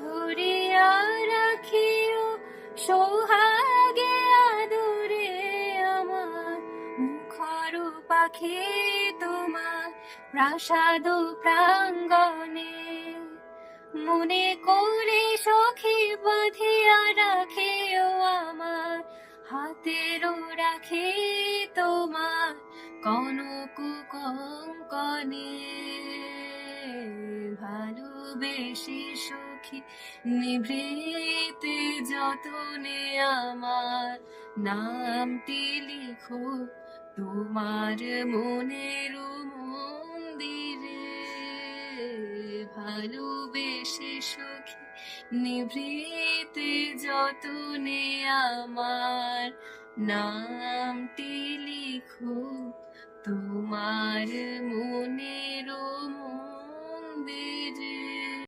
ধরিয়া রাখিও সোহাগে আদরে আমার, মুখর পাখি তোমার প্রাসাদ প্রাঙ্গণে। মনে করে সখী বাঁধিয়া রাখিও আমার, হাতেরও রাখি তোমার কনক কঙ্কনে। ভালোবেসে সখী নিভৃতে যতনে আমার, নামটি লিখো তোমার মনের মন্দিরে। ভালোবেসে সখী নিভৃতে যতনে আমার, নামটি লিখো তোমার মনের মন্দিরে।